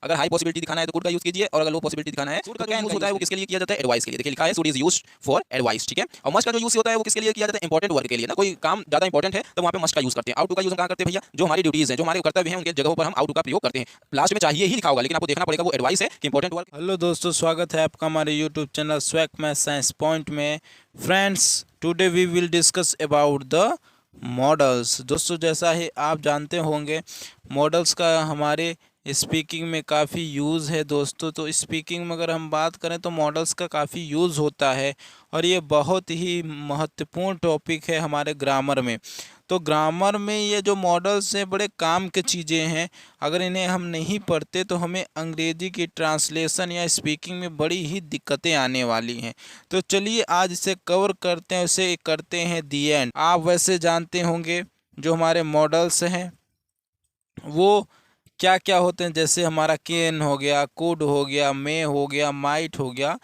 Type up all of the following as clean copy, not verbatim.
अगर high possibility दिखाना है तो कुड का यूज कीजिए, और अगर लो पॉसिबिलिटी दिखाना है, कुड का यूज होता है वो किसके लिए किया जाता है? एडवाइस के लिए। देखिए लिखा है should is used for advice, ठीक है। और मस्ट का जो यूज होता है वो किसके लिए किया जाता है? इंपॉर्टेंट वर्क के लिए ना, कोई काम ज्यादा इंपॉर्टेंट है तो वहां पे मस्ट का यूज करते हैं। आउट टू का यूज हम कहां करते हैं भैया? जो हमारी ड्यूटीज है, जो हमारे कर्तव्य हैं, उनके जगहों पर हम आउट टू का प्रयोग करते हैं। लास्ट में चाहिए ही लिखा होगा, लेकिन आपको देखना पड़ेगा वो एडवाइस है कि इंपॉर्टेंट वर्क। हेलो दोस्तों, स्वागत है आपका हमारे यूट्यूब चैनल स्वैक मैथ साइंस पॉइंट में। Friends, today we will discuss about the models. दोस्तों, जैसा ही आप जानते होंगे, मॉडल्स का हमारे स्पीकिंग में काफ़ी यूज़ है दोस्तों। तो स्पीकिंग में अगर हम बात करें तो मॉडल्स का काफ़ी यूज़ होता है, और ये बहुत ही महत्वपूर्ण टॉपिक है हमारे ग्रामर में। तो ग्रामर में ये जो मॉडल्स हैं बड़े काम के चीज़ें हैं। अगर इन्हें हम नहीं पढ़ते तो हमें अंग्रेजी की ट्रांसलेशन या स्पीकिंग में बड़ी ही दिक्कतें आने वाली हैं। तो चलिए आज इसे कवर करते हैं, उसे करते हैं दी एंड। आप वैसे जानते होंगे जो हमारे मॉडल्स हैं वो क्या क्या होते हैं। जैसे हमारा कैन हो गया, कुड हो गया, मे हो गया, माइट हो गया।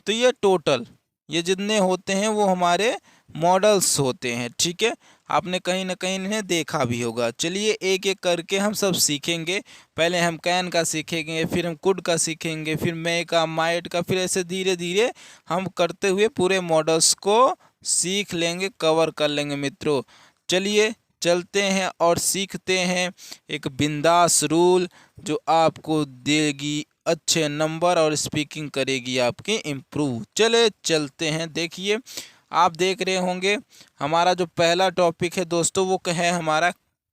तो ये टोटल ये जितने होते हैं वो हमारे मॉडल्स होते हैं, ठीक है। आपने कहीं ना कहीं इन्हें देखा भी होगा। चलिए एक एक करके हम सब सीखेंगे। पहले हम कैन का सीखेंगे, फिर हम कुड का सीखेंगे, फिर मे का, माइट का, फिर ऐसे धीरे धीरे हम करते हुए पूरे मॉडल्स को सीख लेंगे, कवर कर लेंगे मित्रों। चलिए चलते हैं और सीखते हैं एक बिंदास रूल जो आपको देगी अच्छे नंबर और स्पीकिंग करेगी आपकी इम्प्रूव। चले चलते हैं। देखिए, आप देख रहे होंगे हमारा जो पहला टॉपिक है दोस्तों वो है हमारा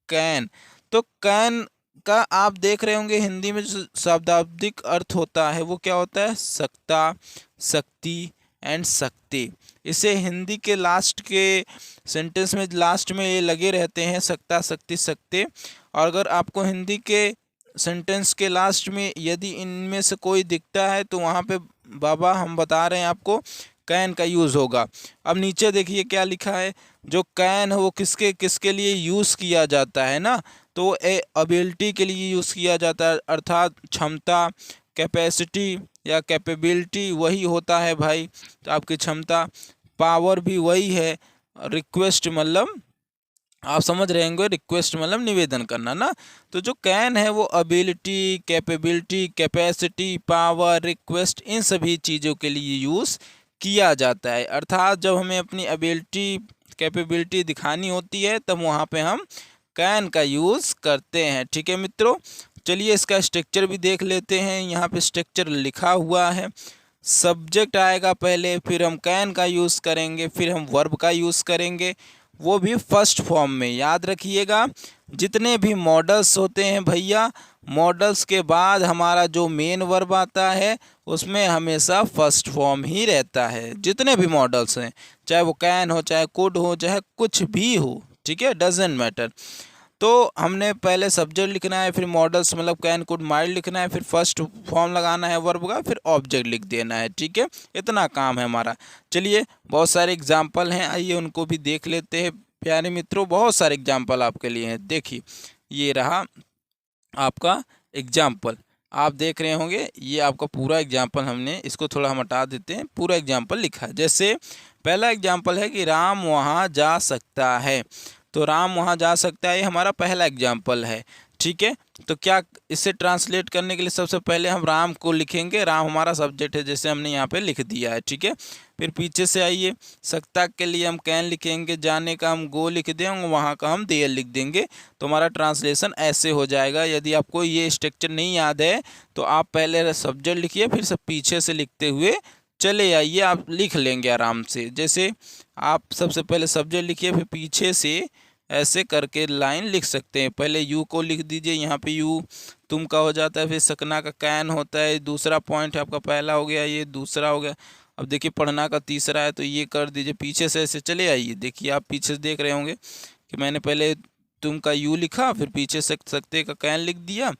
कैन। तो कैन का आप देख रहे होंगे हिंदी में जो शाब्दिक अर्थ होता है वो क्या होता है? सकता, शक्ति एंड शक्ति। इसे हिंदी के लास्ट के सेंटेंस में लास्ट में ये लगे रहते हैं, सकता, शक्ति, शक्ति। और अगर आपको हिंदी के सेंटेंस के लास्ट में यदि इनमें से कोई दिखता है तो वहाँ पे बाबा हम बता रहे हैं आपको कैन का यूज़ होगा। अब नीचे देखिए क्या लिखा है। जो कैन है वो किसके किसके लिए यूज़ किया जाता है ना, तो एबिलिटी के लिए यूज़ किया जाता है, अर्थात क्षमता, कैपेसिटी या कैपेबिलिटी वही होता है भाई। तो आपकी क्षमता, पावर भी वही है। रिक्वेस्ट मतलब आप समझ रहे होंगे, रिक्वेस्ट मतलब निवेदन करना ना। तो जो कैन है वो ability, capability, capacity, power, request in सभी चीज़ों के लिए यूज़ किया जाता है। अर्थात जब हमें अपनी एबिलिटी, कैपेबिलिटी दिखानी होती है तब वहाँ पे हम कैन का यूज़ करते हैं, ठीक है मित्रों। चलिए इसका स्ट्रक्चर भी देख लेते हैं। यहाँ पे स्ट्रक्चर लिखा हुआ है। सब्जेक्ट आएगा पहले, फिर हम कैन का यूज़ करेंगे, फिर हम वर्ब का यूज़ करेंगे, वो भी फर्स्ट फॉर्म में। याद रखिएगा, जितने भी मॉडल्स होते हैं भैया, मॉडल्स के बाद हमारा जो मेन वर्ब आता है उसमें हमेशा फर्स्ट फॉर्म ही रहता है। जितने भी मॉडल्स हैं, चाहे वो कैन हो, चाहे कुड हो, चाहे कुछ भी हो, ठीक है, डजेंट मैटर। तो हमने पहले सब्जेक्ट लिखना है, फिर मॉडल्स मतलब कैन, कुड, माइट लिखना है, फिर फर्स्ट फॉर्म लगाना है वर्ब का, फिर ऑब्जेक्ट लिख देना है, ठीक है। इतना काम है हमारा। चलिए बहुत सारे एग्जाम्पल हैं, आइए उनको भी देख लेते हैं प्यारे मित्रों। बहुत सारे एग्जाम्पल आपके लिए हैं। देखिए ये रहा आपका एग्जाम्पल, आप देख रहे होंगे ये आपका पूरा एग्जाम्पल। हमने इसको थोड़ा हम हटा देते हैं, पूरा एग्जाम्पल लिखा है। जैसे पहला एग्जाम्पल है कि राम वहाँ जा सकता है। तो राम वहाँ जा सकता है, ये हमारा पहला एग्जाम्पल है, ठीक है। तो क्या इसे ट्रांसलेट करने के लिए सबसे पहले हम राम को लिखेंगे। राम हमारा सब्जेक्ट है, जैसे हमने यहाँ पे लिख दिया है, ठीक है। फिर पीछे से आइए, सकता के लिए हम कैन लिखेंगे, जाने का हम गो लिख देंगे, वहाँ का हम देयर लिख देंगे। तो हमारा ट्रांसलेशन ऐसे हो जाएगा। यदि आपको ये स्ट्रक्चर नहीं याद है तो आप पहले सब्जेक्ट लिखिए, फिर सब पीछे से लिखते हुए चले आइए, आप लिख लेंगे आराम से। जैसे आप सबसे पहले सब्जेक्ट लिखिए, फिर पीछे से ऐसे करके लाइन लिख सकते हैं। पहले यू को लिख दीजिए, यहाँ पे यू तुम का हो जाता है, फिर सकना का कैन होता है। दूसरा पॉइंट है आपका, पहला हो गया, ये दूसरा हो गया। अब देखिए पढ़ना का तीसरा है, तो ये कर दीजिए। पीछे से ऐसे चले आइए। देखिए आप पीछे से देख रहे होंगे कि मैंने पहले तुम का यू लिखा, फिर पीछे से सकते का कैन लिख दिया,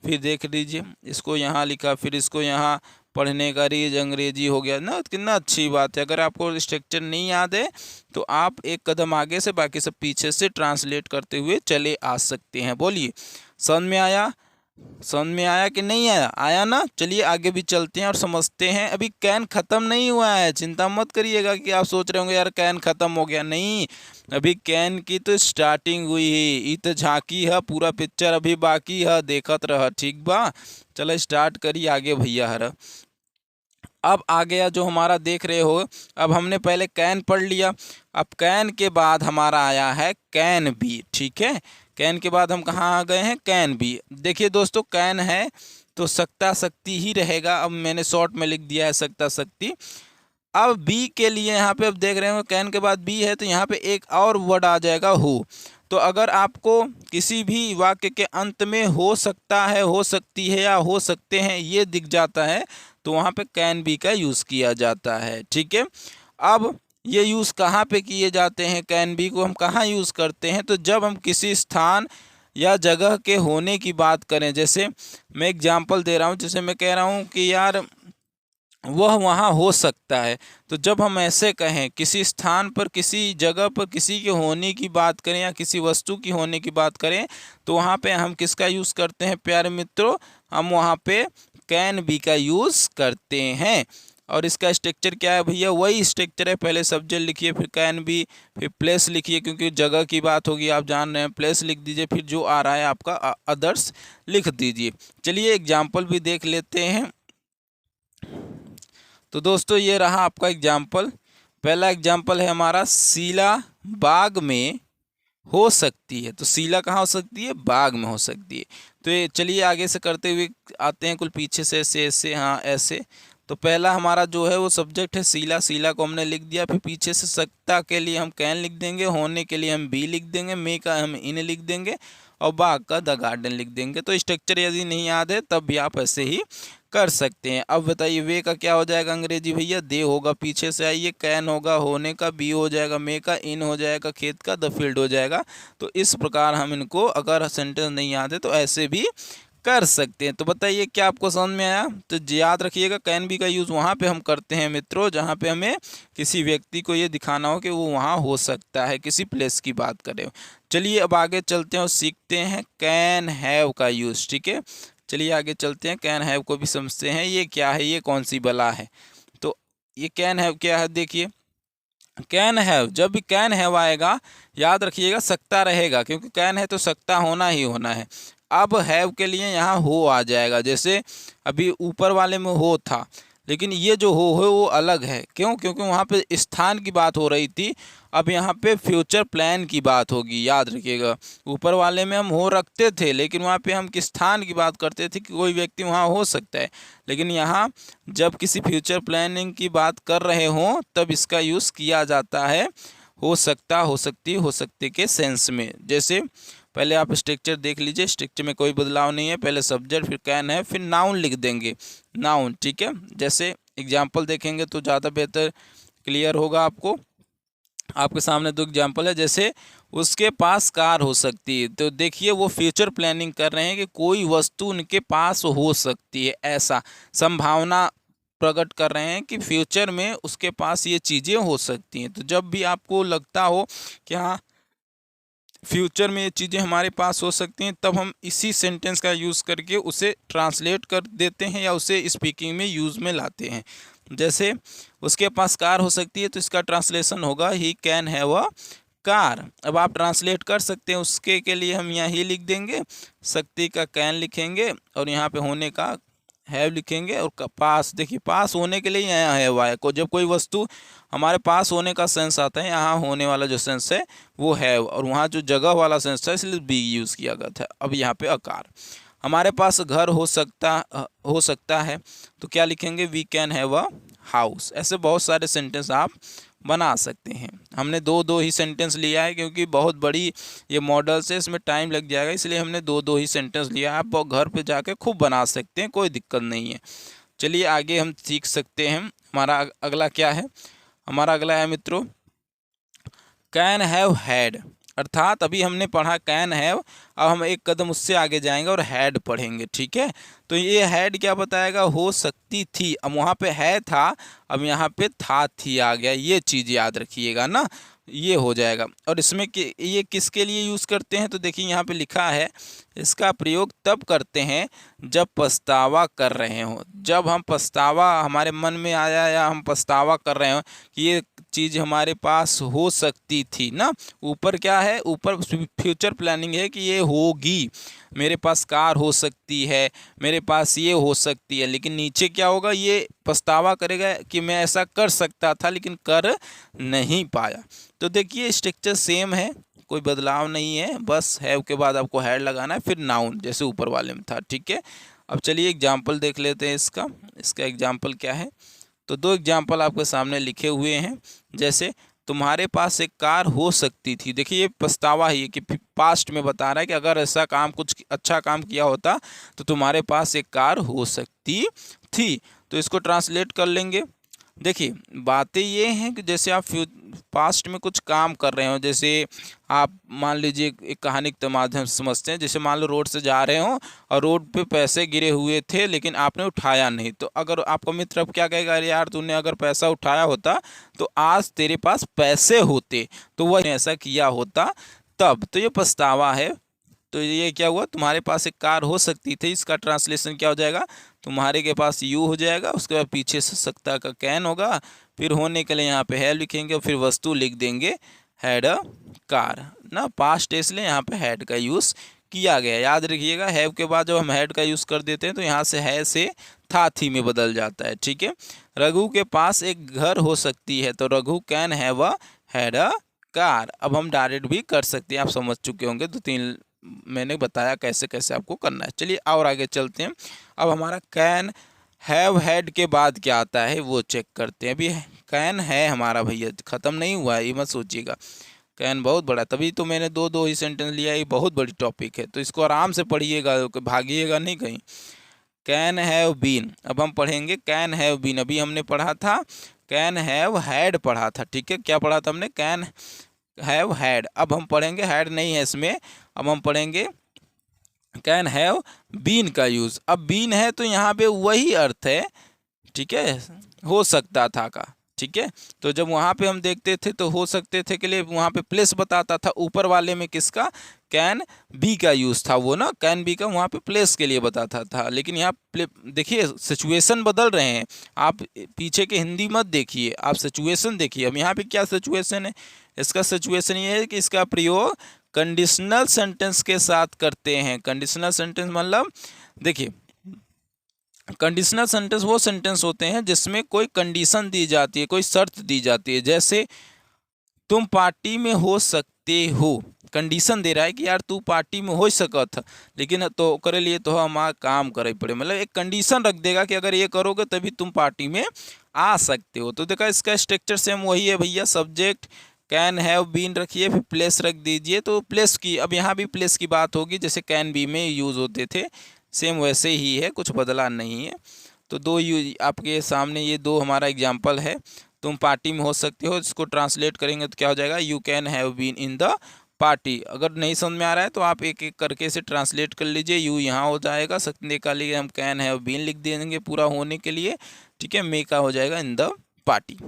फिर देख लीजिए इसको यहाँ लिखा, फिर इसको यहाँ पढ़ने का रीज अंग्रेजी हो गया ना। कितना अच्छी बात है। अगर आपको स्ट्रक्चर नहीं याद है तो आप एक कदम आगे से बाकी सब पीछे से ट्रांसलेट करते हुए चले आ सकते हैं। बोलिए, समझ में आया? समझ में आया कि नहीं आया? आया ना? चलिए आगे भी चलते हैं और समझते हैं। अभी कैन ख़त्म नहीं हुआ है, चिंता मत करिएगा कि आप सोच रहे होंगे यार कैन ख़त्म हो गया। नहीं, अभी कैन की तो स्टार्टिंग हुई है, ये तो झांकी है, पूरा पिक्चर अभी बाकी है, देखत रह। ठीक बा, चलो स्टार्ट करिए आगे भैया हर। अब आ गया जो हमारा देख रहे हो, अब हमने पहले कैन पढ़ लिया, अब कैन के बाद हमारा आया है कैन बी। ठीक है, कैन के बाद हम कहाँ आ गए हैं? Can be. देखिए दोस्तों, कैन है तो सकता शक्ति ही रहेगा। अब मैंने शॉर्ट में लिख दिया है सकता शक्ति। अब बी के लिए यहाँ पे अब देख रहे हो कैन के बाद बी है, तो यहाँ पे एक और वर्ड आ जाएगा हु। तो अगर आपको किसी भी वाक्य के अंत में हो सकता है, हो सकती है या हो सकते हैं ये दिख जाता है, तो वहाँ पे कैन बी का यूज़ किया जाता है। ठीक है, अब ये यूज़ कहाँ पे किए जाते हैं? कैन बी को हम कहाँ यूज़ करते हैं? तो जब हम किसी स्थान या जगह के होने की बात करें, जैसे मैं एग्जांपल दे रहा हूँ, जैसे मैं कह रहा हूँ कि यार वह वहाँ हो सकता है, तो जब हम ऐसे कहें किसी स्थान पर, किसी जगह पर किसी के होने की बात करें या किसी वस्तु की होने की बात करें, तो वहाँ पे हम किसका यूज़ करते हैं प्यारे मित्रों? हम वहाँ पे कैन बी का यूज़ करते हैं। और इसका स्ट्रक्चर क्या है भैया? वही स्ट्रक्चर है, पहले सब्जेक्ट लिखिए, फिर कैन बी, फिर प्लेस लिखिए, क्योंकि जगह की बात होगी आप जान रहे हैं, प्लेस लिख दीजिए, फिर जो आ रहा है आपका अदर्स लिख दीजिए। चलिए एग्जाम्पल भी देख लेते हैं। तो दोस्तों ये रहा आपका एग्जाम्पल। पहला एग्जाम्पल है हमारा, शीला बाग में हो सकती है। तो शीला कहाँ हो सकती है? बाग में हो सकती है। तो ये चलिए आगे से करते हुए आते हैं, कुल पीछे से ऐसे ऐसे, हाँ ऐसे। तो पहला हमारा जो है वो सब्जेक्ट है शीला, शीला को हमने लिख दिया, फिर पीछे से सकता के लिए हम कैन लिख देंगे, होने के लिए हम बी लिख देंगे, मे का हम इन लिख देंगे, और बाग का द गार्डन लिख देंगे। तो स्ट्रक्चर यदि नहीं याद है तब भी आप ऐसे ही कर सकते हैं। अब बताइए वे का क्या हो जाएगा अंग्रेजी भैया? दे होगा, पीछे से आइए, कैन होगा होने का, बी हो जाएगा मे का, इन हो जाएगा खेत का, द फील्ड हो जाएगा। तो इस प्रकार हम इनको, अगर सेंटेंस नहीं याद है तो ऐसे भी कर सकते हैं। तो बताइए क्या आपको समझ में आया? तो याद रखिएगा कैन बी का यूज़ वहाँ पे हम करते हैं मित्रों जहाँ पे हमें किसी व्यक्ति को ये दिखाना हो कि वो वहाँ हो सकता है, किसी प्लेस की बात करें। चलिए अब आगे चलते हैं और सीखते हैं कैन हैव का यूज़। ठीक है, चलिए आगे चलते हैं, कैन हैव को भी समझते हैं। ये क्या है, ये कौन सी बला है? तो ये कैन हैव क्या है? देखिए कैन हैव, जब भी कैन हैव आएगा याद रखिएगा सकता रहेगा, क्योंकि कैन है तो सकता होना ही होना है। अब हैव के लिए यहाँ हो आ जाएगा, जैसे अभी ऊपर वाले में हो था, लेकिन ये जो हो है वो अलग है। क्यों? क्योंकि वहाँ पे स्थान की बात हो रही थी, अब यहाँ पे फ्यूचर प्लान की बात होगी। याद रखिएगा, ऊपर वाले में हम हो रखते थे, लेकिन वहाँ पे हम किस स्थान की बात करते थे कि कोई व्यक्ति वहाँ हो सकता है, लेकिन यहाँ जब किसी फ्यूचर प्लानिंग की बात कर रहे हों तब इसका यूज़ किया जाता है हो सकता, हो सकती, हो सकते के सेंस में। जैसे पहले आप स्ट्रक्चर देख लीजिए, स्ट्रक्चर में कोई बदलाव नहीं है, पहले सब्जेक्ट फिर कैन है फिर नाउन लिख देंगे, नाउन। ठीक है, जैसे एग्जाम्पल देखेंगे तो ज़्यादा बेहतर क्लियर होगा आपको। आपके सामने दो एग्जाम्पल है, जैसे उसके पास कार हो सकती है। तो देखिए वो फ्यूचर प्लानिंग कर रहे हैं कि कोई वस्तु उनके पास हो सकती है, ऐसा संभावना प्रकट कर रहे हैं कि फ्यूचर में उसके पास ये चीज़ें हो सकती हैं। तो जब भी आपको लगता हो कि हाँ फ्यूचर में ये चीज़ें हमारे पास हो सकती हैं, तब हम इसी सेंटेंस का यूज़ करके उसे ट्रांसलेट कर देते हैं या उसे स्पीकिंग में यूज़ में लाते हैं। जैसे उसके पास कार हो सकती है, तो इसका ट्रांसलेशन होगा he can have a car. अब आप ट्रांसलेट कर सकते हैं, उसके के लिए हम यहाँ ही लिख देंगे, सकती का कैन लिखेंगे और यहाँ पे होने का हैव लिखेंगे, और पास, देखिए पास होने के लिए यहाँ हैव आया को, जब कोई वस्तु हमारे पास होने का सेंस आता है, यहाँ होने वाला जो सेंस है वो हैव, और वहाँ जो जगह वाला सेंस है इसलिए बी यूज़ किया गया था। अब यहाँ पे आकार, हमारे पास घर हो सकता है, तो क्या लिखेंगे? We can have a house. ऐसे बहुत सारे सेंटेंस आप बना सकते हैं। हमने दो ही सेंटेंस लिया है, क्योंकि बहुत बड़ी ये मॉडल्स है, इसमें टाइम लग जाएगा, इसलिए हमने दो ही सेंटेंस लिया है। आप घर पे जाके खूब बना सकते हैं, कोई दिक्कत नहीं है। चलिए आगे हम सीख सकते हैं। हमारा अगला क्या है? हमारा अगला है मित्रों कैन हैव हैड, अर्थात अभी हमने पढ़ा कैन हैव, अब हम एक कदम उससे आगे जाएंगे और हैड पढ़ेंगे। ठीक है, तो ये हैड क्या बताएगा? हो सकती थी। अब वहाँ पे है था, अब यहाँ पे था थी आ गया, ये चीज़ याद रखिएगा ना। ये हो जाएगा। और इसमें ये किसके लिए यूज़ करते हैं, तो देखिए यहाँ पे लिखा है, इसका प्रयोग तब करते हैं जब पछतावा कर रहे हों। जब हम पछतावा हमारे मन में आया या हम पछतावा कर रहे हो कि ये चीज़ हमारे पास हो सकती थी ना, ऊपर क्या है, ऊपर फ्यूचर प्लानिंग है कि ये होगी, मेरे पास कार हो सकती है, मेरे पास ये हो सकती है, लेकिन नीचे क्या होगा, ये पछतावा करेगा कि मैं ऐसा कर सकता था लेकिन कर नहीं पाया। तो देखिए स्ट्रक्चर सेम है, कोई बदलाव नहीं है, बस हैव के बाद आपको हैड लगाना है, फिर नाउन जैसे ऊपर वाले में था। ठीक है, अब चलिए एग्जाम्पल देख लेते हैं इसका। इसका एग्जाम्पल क्या है, तो दो एग्जाम्पल आपके सामने लिखे हुए हैं। जैसे तुम्हारे पास एक कार हो सकती थी, देखिए ये पछतावा है कि पास्ट में बता रहा है कि अगर ऐसा काम, कुछ अच्छा काम किया होता तो तुम्हारे पास एक कार हो सकती थी। तो इसको ट्रांसलेट कर लेंगे। देखिए बातें ये हैं कि जैसे आप पास्ट में कुछ काम कर रहे हो, जैसे आप मान लीजिए एक कहानी के माध्यम से समझते हैं। जैसे मान लो रोड से जा रहे हो और रोड पे पैसे गिरे हुए थे लेकिन आपने उठाया नहीं, तो अगर आपका मित्र अब क्या कहेगा, अरे यार तूने अगर पैसा उठाया होता तो आज तेरे पास पैसे होते, तो वह ऐसा किया होता तब। तो ये पछतावा है। तो ये क्या हुआ, तुम्हारे पास एक कार हो सकती थी, इसका ट्रांसलेशन क्या हो जाएगा, तुम्हारे के पास यू हो जाएगा, उसके बाद पीछे से सकता का कैन होगा, फिर होने के लिए यहाँ पे है लिखेंगे और फिर वस्तु लिख देंगे हैड अ कार ना, पास्ट टेंस ले यहाँ पे हैड का यूज़ किया गया। याद रखिएगा हैव के बाद जब हम हैड का यूज़ कर देते हैं तो यहाँ से है से था थी में बदल जाता है। ठीक है, रघु के पास एक घर हो सकती है, तो Raghu can have a had a car. अब हम डायरेक्ट भी कर सकते हैं, आप समझ चुके होंगे, तो तीन मैंने बताया कैसे कैसे आपको करना है। चलिए और आगे चलते हैं। अब हमारा कैन हैव हैड के बाद क्या आता है वो चेक करते हैं। अभी कैन है हमारा भैया, ख़त्म नहीं हुआ है, ये मत सोचिएगा। कैन बहुत बड़ा, तभी तो मैंने दो दो ही सेंटेंस लिया, ये बहुत बड़ी टॉपिक है, तो इसको आराम से पढ़िएगा, भागिएगा नहीं कहीं। कैन हैव बीन, अब हम पढ़ेंगे कैन हैव बीन। अभी हमने पढ़ा था कैन हैव हैड पढ़ा था। ठीक है, क्या पढ़ा था हमने, कैन हैव हैड। अब हम पढ़ेंगे हैड नहीं है इसमें, अब हम पढ़ेंगे कैन हैव बीन का यूज़। अब बीन है तो यहाँ पे वही अर्थ है, ठीक है, हो सकता था का। ठीक है, तो जब वहाँ पे हम देखते थे तो हो सकते थे के लिए वहाँ पे प्लेस बताता था, ऊपर वाले में किसका, कैन बी का यूज़ था वो ना, कैन बी का वहाँ पे प्लेस के लिए बताता था। लेकिन यहाँ देखिए सिचुएशन बदल रहे हैं, आप पीछे के हिंदी मत देखिए, आप सिचुएशन देखिए। अब यहाँ पे क्या सिचुएशन है, इसका सिचुएशन ये है कि इसका प्रयोग कंडीशनल सेंटेंस के साथ करते हैं। कंडीशनल सेंटेंस मतलब देखिए, कंडीशनल सेंटेंस वो सेंटेंस होते हैं जिसमें कोई कंडीशन दी जाती है, कोई शर्त दी जाती है। जैसे तुम पार्टी में हो सकते हो, कंडीशन दे रहा है कि यार तू पार्टी में हो सकत, लेकिन तो करे लिए तो हमारा काम करे पड़े, मतलब एक कंडीशन रख देगा कि अगर ये करोगे तभी तुम पार्टी में आ सकते हो। तो देखा इसका स्ट्रक्चर सेम वही है भैया, सब्जेक्ट कैन हैव बीन रखिए, फिर प्लेस रख दीजिए। तो प्लेस की, अब यहाँ भी प्लेस की बात होगी जैसे कैन बी में यूज़ होते थे, सेम वैसे ही है, कुछ बदला नहीं है। तो दो आपके सामने ये दो हमारा एग्जाम्पल है। तुम पार्टी में हो सकते हो, इसको ट्रांसलेट करेंगे तो क्या हो जाएगा, you can have been in the party. अगर नहीं समझ में आ रहा है तो आप एक एक करके इसे ट्रांसलेट कर लीजिए। यू यहाँ हो जाएगा, सकने का लिए हम कैन हैव बीन लिख देंगे पूरा होने के लिए। ठीक है, मे का हो जाएगा इन द पार्टी।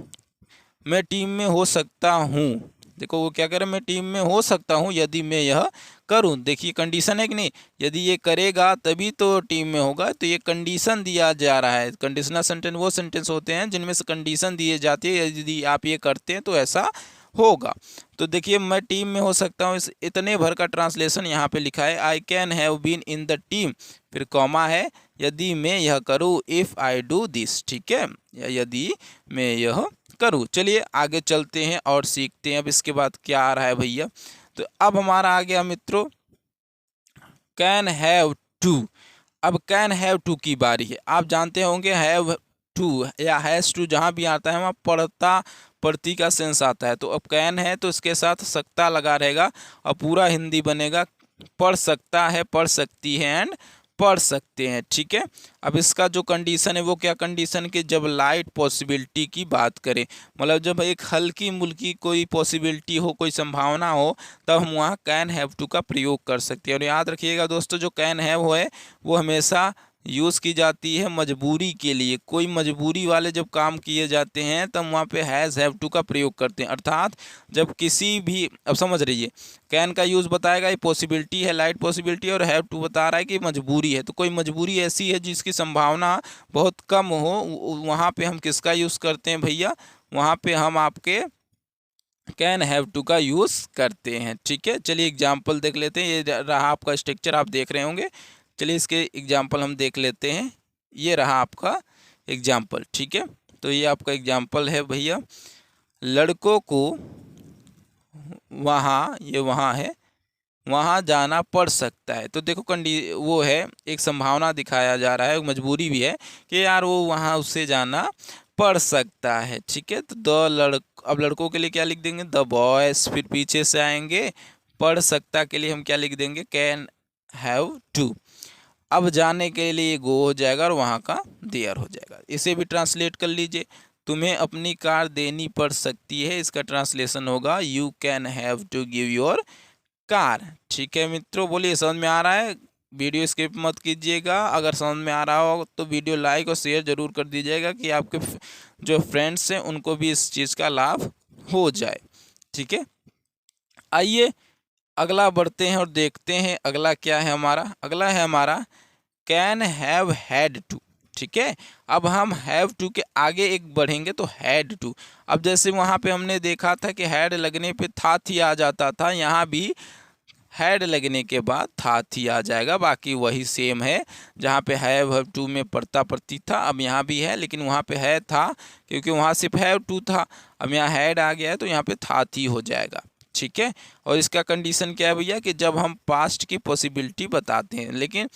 मैं टीम में हो सकता हूँ, देखो वो क्या करे, मैं टीम में हो सकता हूँ यदि मैं यह करूँ। देखिए कंडीशन है कि नहीं, यदि ये करेगा तभी तो टीम में होगा, तो ये कंडीशन दिया जा रहा है। कंडीशनल सेंटेंस वो सेंटेंस होते हैं जिनमें से कंडीशन दिए जाती है, यदि आप ये करते हैं तो ऐसा होगा। तो देखिए मैं टीम में हो सकता हूँ, इस इतने भर का ट्रांसलेशन यहाँ पे लिखा है, I can have been in the team, फिर कॉमा है, यदि मैं यह करूँ, इफ़ आई डू दिस। ठीक है, यदि मैं यह करूँ। चलिए आगे चलते हैं और सीखते हैं अब इसके बाद क्या आ रहा है भैया। तो अब हमारा आ गया मित्रों कैन हैव टू। अब कैन हैव टू की बारी है। आप जानते होंगे हैव टू या हैज़ टू जहाँ भी आता है वहाँ पढ़ता पढ़ती का सेंस आता है। तो अब कैन है तो इसके साथ सकता लगा रहेगा और पूरा हिंदी बनेगा पढ़ सकता है, पढ़ सकती है एंड पढ़ सकते हैं। ठीक है, अब इसका जो कंडीशन है वो क्या कंडीशन कि जब लाइट पॉसिबिलिटी की बात करें, मतलब जब एक हल्की मुल्की कोई पॉसिबिलिटी हो, कोई संभावना हो, तब हम वहाँ कैन हैव टू का प्रयोग कर सकते हैं। और याद रखिएगा दोस्तों, जो कैन हैव है वो हमेशा यूज़ की जाती है मजबूरी के लिए। कोई मजबूरी वाले जब काम किए जाते हैं तब वहाँ पे हैज़ हैव टू का प्रयोग करते हैं। अर्थात जब किसी भी, अब समझ रहिए, कैन का यूज़ बताएगा ये पॉसिबिलिटी है, लाइट पॉसिबिलिटी, और हैव टू बता रहा है कि मजबूरी है। तो कोई मजबूरी ऐसी है जिसकी संभावना बहुत कम हो, वहाँ पे हम किसका यूज़ करते हैं भैया? वहाँ पे हम आपके कैन हैव टू का यूज़ करते हैं। ठीक है, चलिए एग्जाम्पल देख लेते हैं। ये रहा आपका स्ट्रक्चर, आप देख रहे होंगे। चलिए इसके एग्जाम्पल हम देख लेते हैं। ये रहा आपका एग्जाम्पल। ठीक है, तो ये आपका एग्जाम्पल है भैया, लड़कों को वहाँ, ये वहाँ है, वहाँ जाना पड़ सकता है। तो देखो वो है, एक संभावना दिखाया जा रहा है, मजबूरी भी है कि यार वो वहाँ उससे जाना पड़ सकता है। ठीक है, तो अब लड़कों के लिए क्या लिख देंगे? The boys. फिर पीछे से आएंगे, पढ़ सकता के लिए हम क्या लिख देंगे? Can have to. अब जाने के लिए गो हो जाएगा और वहाँ का देयर हो जाएगा। इसे भी ट्रांसलेट कर लीजिए, तुम्हें अपनी कार देनी पड़ सकती है। इसका ट्रांसलेशन होगा you can have to give your car. ठीक है मित्रों, बोलिए समझ में आ रहा है? वीडियो स्किप मत कीजिएगा। अगर समझ में आ रहा हो तो वीडियो लाइक और शेयर ज़रूर कर दीजिएगा कि आपके जो फ्रेंड्स हैं उनको भी इस चीज़ का लाभ हो जाए। ठीक है, आइए अगला बढ़ते हैं और देखते हैं अगला क्या है हमारा। अगला है हमारा कैन हैव हैड टू। ठीक है, अब हम हैव टू के आगे एक बढ़ेंगे तो हैड टू। अब जैसे वहाँ पे हमने देखा था कि हैड लगने पे था थी आ जाता था, यहाँ भी हैड लगने के बाद था थी आ जाएगा। बाकी वही सेम है, जहाँ पे हैव टू में पड़ता प्रतीक था, अब यहाँ भी है, लेकिन वहाँ पे है था क्योंकि वहाँ सिर्फ हैव टू था। अब यहाँ हैड आ गया है तो यहाँ पे था थी हो जाएगा। ठीक है, और इसका कंडीशन क्या है भैया कि जब हम पास्ट की पॉसिबिलिटी बताते हैं, लेकिन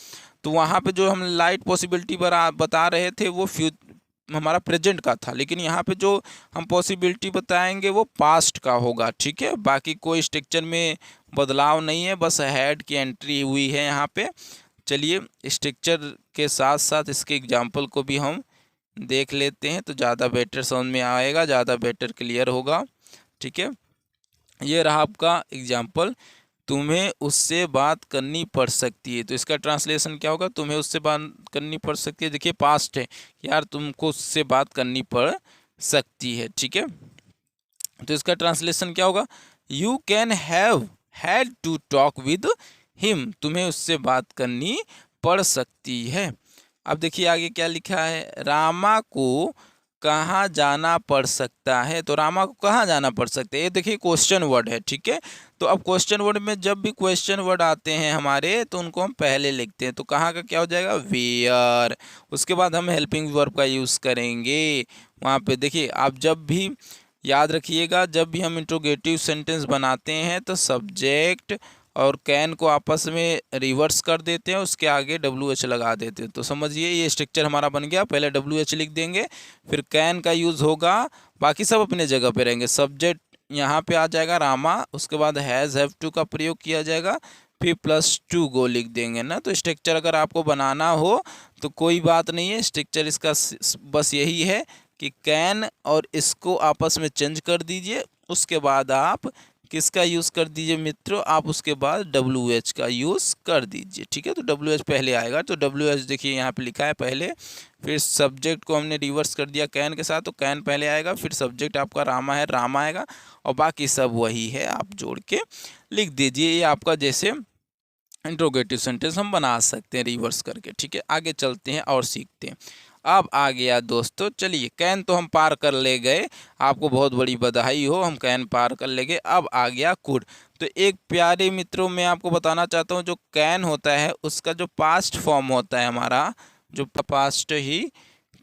तो वहाँ पे जो हम लाइट पॉसिबिलिटी बता रहे थे वो हमारा प्रेजेंट का था, लेकिन यहाँ पे जो हम पॉसिबिलिटी बताएंगे वो पास्ट का होगा। ठीक है, बाकी कोई स्ट्रक्चर में बदलाव नहीं है, बस हैड की एंट्री हुई है यहाँ पे। चलिए स्ट्रक्चर के साथ साथ इसके एग्जाम्पल को भी हम देख लेते हैं तो ज़्यादा बेटर समझ में आएगा, ज़्यादा बेटर क्लियर होगा। ठीक है, ये रहा आपका एग्जाम्पल, तुम्हें उससे बात करनी पड़ सकती है। तो इसका ट्रांसलेशन क्या होगा? तुम्हें उससे बात करनी पड़ सकती है। देखिए पास्ट है, यार तुमको उससे बात करनी पड़ सकती है। ठीक है, तो इसका ट्रांसलेशन क्या होगा? You can have had to talk with him. तुम्हें उससे बात करनी पड़ सकती है। अब देखिए आगे क्या लिखा है, रामा को कहाँ जाना पड़ सकता है। तो रामा को कहाँ जाना पड़ सकता है, ये देखिए क्वेश्चन वर्ड है। ठीक है, तो अब क्वेश्चन वर्ड में जब भी क्वेश्चन वर्ड आते हैं हमारे तो उनको हम पहले लिखते हैं। तो कहाँ का क्या हो जाएगा? वेयर। उसके बाद हम हेल्पिंग वर्ब का यूज़ करेंगे। वहाँ पे देखिए, आप जब भी याद रखिएगा, जब भी हम इंट्रोगेटिव सेंटेंस बनाते हैं तो सब्जेक्ट और कैन को आपस में रिवर्स कर देते हैं, उसके आगे WH लगा देते हैं। तो समझिए ये स्ट्रक्चर हमारा बन गया। पहले WH लिख देंगे, फिर कैन का यूज़ होगा, बाकी सब अपने जगह पे रहेंगे। सब्जेक्ट यहाँ पे आ जाएगा रामा, उसके बाद हैज़ हैव टू का प्रयोग किया जाएगा, फिर +2 गो लिख देंगे ना। तो स्ट्रक्चर अगर आपको बनाना हो तो कोई बात नहीं है, स्ट्रक्चर इसका बस यही है कि कैन और इसको आपस में चेंज कर दीजिए। उसके बाद आप किसका यूज़ कर दीजिए मित्रों? आप उसके बाद WH का यूज़ कर दीजिए। ठीक है, तो WH पहले आएगा। तो WH देखिए यहाँ पे लिखा है पहले, फिर सब्जेक्ट को हमने रिवर्स कर दिया कैन के साथ, तो कैन पहले आएगा, फिर सब्जेक्ट आपका रामा है, रामा आएगा, और बाकी सब वही है, आप जोड़ के लिख दीजिए। ये आपका जैसे इंट्रोगेटिव सेंटेंस हम बना सकते हैं रिवर्स करके। ठीक है, आगे चलते हैं और सीखते हैं। अब आ गया दोस्तों, चलिए कैन तो हम पार कर ले गए, आपको बहुत बड़ी बधाई हो, हम कैन पार कर ले गए। अब आ गया कुड। तो एक प्यारे मित्रों मैं आपको बताना चाहता हूँ, जो कैन होता है उसका जो पास्ट फॉर्म होता है हमारा, जो पास्ट ही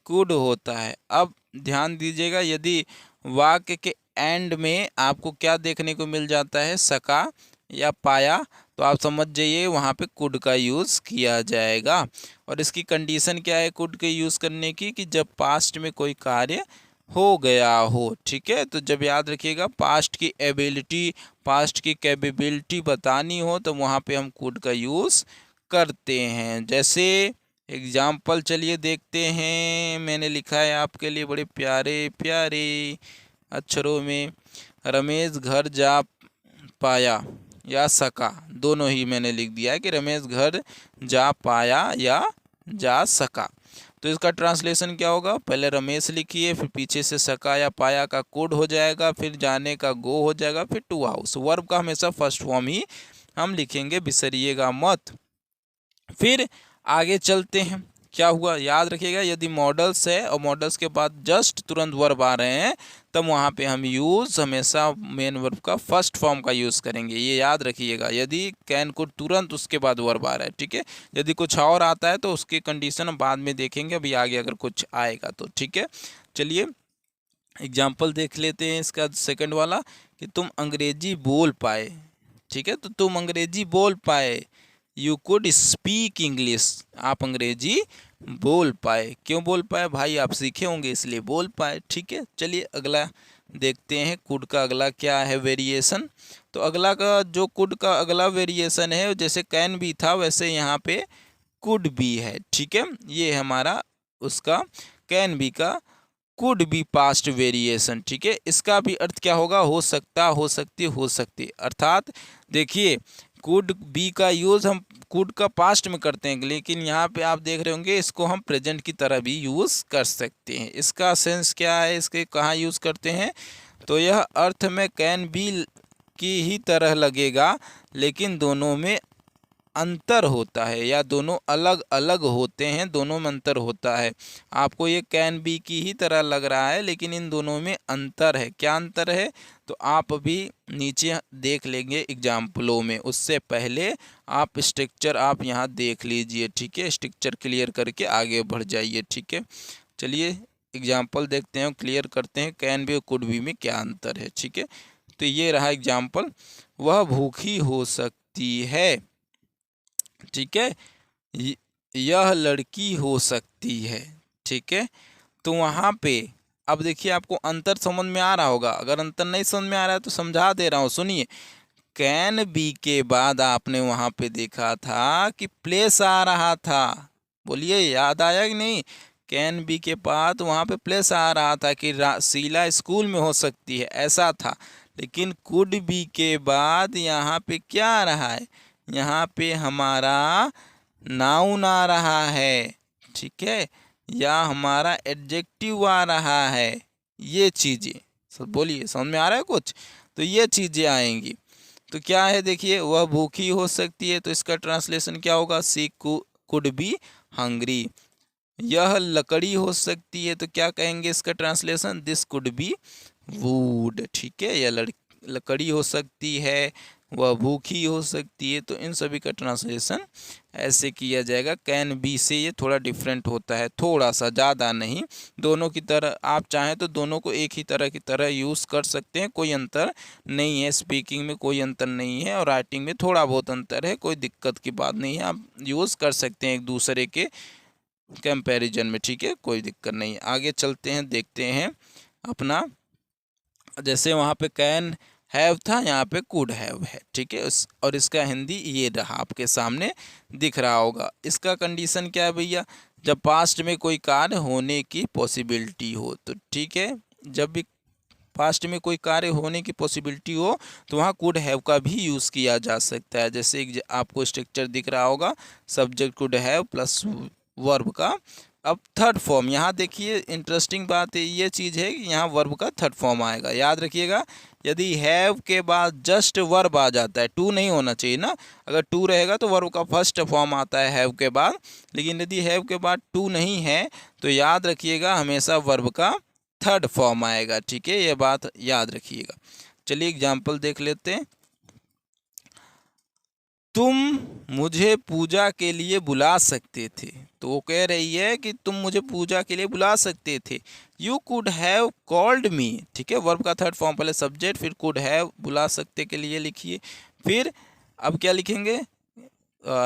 कुड होता है। अब ध्यान दीजिएगा, यदि वाक्य के एंड में आपको क्या देखने को मिल जाता है, सका या पाया, तो आप समझ जाइए वहाँ पे कुड का यूज़ किया जाएगा। और इसकी कंडीशन क्या है कुड के यूज़ करने की, कि जब पास्ट में कोई कार्य हो गया हो। ठीक है, तो जब याद रखिएगा पास्ट की एबिलिटी, पास्ट की कैपेबिलिटी बतानी हो तो वहाँ पे हम कुड का यूज़ करते हैं। जैसे एग्जाम्पल चलिए देखते हैं, मैंने लिखा है आपके लिए बड़े प्यारे प्यारे अक्षरों में, रमेश घर जा पाया या सका, दोनों ही मैंने लिख दिया है कि रमेश घर जा पाया या जा सका। तो इसका ट्रांसलेशन क्या होगा, पहले रमेश लिखिए, फिर पीछे से सका या पाया का कुड हो जाएगा, फिर जाने का गो हो जाएगा, फिर टू हाउस। वर्ब का हमेशा फर्स्ट फॉर्म ही हम लिखेंगे, बिसरिएगा मत। फिर आगे चलते हैं, क्या हुआ याद रखिएगा, यदि मॉडल्स है और मॉडल्स के बाद जस्ट तुरंत वर्ब आ रहे हैं तब वहाँ पे हम यूज़ हमेशा मेन वर्ब का फर्स्ट फॉर्म का यूज़ करेंगे, ये याद रखिएगा। यदि कैन कुड तुरंत उसके बाद वर्ब आ रहा है, ठीक है। यदि कुछ और आता है तो उसकी कंडीशन हम बाद में देखेंगे, अभी आगे अगर कुछ आएगा तो, ठीक है। चलिए एग्जाम्पल देख लेते हैं इसका सेकंड वाला, कि तुम अंग्रेजी बोल पाए, ठीक है। तो तुम अंग्रेजी बोल पाए, यू कुड स्पीक इंग्लिश, आप अंग्रेजी बोल पाए। क्यों बोल पाए भाई, आप सीखे होंगे इसलिए बोल पाए, ठीक है। चलिए अगला देखते हैं, कुड का अगला क्या है वेरिएशन। तो अगला का जो कुड का अगला वेरिएशन है, जैसे कैन भी था वैसे यहाँ पे कुड भी है, ठीक है। ये हमारा उसका कैन बी का कुड बी पास्ट वेरिएशन, ठीक है। इसका भी अर्थ क्या होगा, हो सकता, हो सकती, हो सकती। अर्थात देखिए कुड बी का यूज़ हम कुड का पास्ट में करते हैं, लेकिन यहाँ पे आप देख रहे होंगे इसको हम प्रेजेंट की तरह भी यूज़ कर सकते हैं। इसका सेंस क्या है, इसके कहाँ यूज़ करते हैं, तो यह अर्थ में कैन बी की ही तरह लगेगा, लेकिन दोनों में अंतर होता है, या दोनों अलग अलग होते हैं, दोनों में अंतर होता है। आपको ये कैन बी की ही तरह लग रहा है, लेकिन इन दोनों में अंतर है। क्या अंतर है, तो आप अभी नीचे देख लेंगे एग्जाम्पलों में, उससे पहले आप स्ट्रक्चर आप यहाँ देख लीजिए, ठीक है। स्ट्रक्चर क्लियर करके आगे बढ़ जाइए, ठीक है। चलिए एग्जाम्पल देखते हैं, क्लियर करते हैं कैन बी और कुड बी में क्या अंतर है, ठीक है। तो ये रहा एग्जाम्पल, वह भूखी हो सकती है, ठीक है। यह लड़की हो सकती है, ठीक है। तो वहाँ पे अब देखिए आपको अंतर समझ में आ रहा होगा, अगर अंतर नहीं समझ में आ रहा है तो समझा दे रहा हूँ, सुनिए। कैन बी के बाद आपने वहाँ पे देखा था कि प्लेस आ रहा था, बोलिए याद आया कि नहीं। कैन बी के बाद वहाँ पे प्लेस आ रहा था कि शीला स्कूल में हो सकती है, ऐसा था। लेकिन कुड बी के बाद यहाँ पे क्या आ रहा है, यहाँ पे हमारा नाउन आ रहा है, ठीक है, या हमारा एडजेक्टिव आ रहा है। ये चीज़ें सब बोलिए, समझ में आ रहा है कुछ, तो ये चीज़ें आएंगी। तो क्या है देखिए, वह भूखी हो सकती है, तो इसका ट्रांसलेशन क्या होगा, सी कुड बी हंग्री। यह लकड़ी हो सकती है, तो क्या कहेंगे इसका translation, this could be would, ठीक है। यह लकड़ी हो सकती है, वह भूखी हो सकती है, तो इन सभी का ट्रांसलेशन ऐसे किया जाएगा। कैन बी से ये थोड़ा डिफरेंट होता है, थोड़ा सा, ज़्यादा नहीं। दोनों की तरह आप चाहें तो दोनों को एक ही तरह की तरह यूज़ कर सकते हैं, कोई अंतर नहीं है। स्पीकिंग में कोई अंतर नहीं है, और राइटिंग में थोड़ा बहुत अंतर है, कोई दिक्कत की बात नहीं है, आप यूज़ कर सकते हैं एक दूसरे के कंपैरिजन में, ठीक है, कोई दिक्कत नहीं है। आगे चलते हैं, देखते हैं अपना, जैसे वहाँ पे कैन हैव था, यहाँ पे कुड हैव है, ठीक है। और इसका हिंदी ये रहा, आपके सामने दिख रहा होगा। इसका कंडीशन क्या है भैया, जब पास्ट में कोई कार्य होने की पॉसिबिलिटी हो, तो ठीक है, जब भी पास्ट में कोई कार्य होने की पॉसिबिलिटी हो तो वहाँ कुड हैव का भी यूज़ किया जा सकता है। जैसे आपको स्ट्रक्चर दिख रहा होगा, subject could have plus verb का अब थर्ड फॉर्म। यहाँ देखिए इंटरेस्टिंग बात है, ये चीज़ है कि यहाँ वर्ब का थर्ड फॉर्म आएगा, याद रखिएगा। यदि हैव के बाद जस्ट वर्ब आ जाता है, टू नहीं होना चाहिए ना, अगर टू रहेगा तो वर्ब का फर्स्ट फॉर्म आता है हैव के बाद, लेकिन यदि हैव के बाद टू नहीं है तो याद रखिएगा हमेशा वर्ब का थर्ड फॉर्म आएगा, ठीक है, ये बात याद रखिएगा। चलिए एग्जाम्पल देख लेते हैं। तुम मुझे पूजा के लिए बुला सकते थे, तो वो कह रही है कि तुम मुझे पूजा के लिए बुला सकते थे। You could have called me, ठीक है, वर्ब का थर्ड फॉर्म, पहले सब्जेक्ट फिर कुड हैव, बुला सकते के लिए लिखिए, फिर अब क्या लिखेंगे,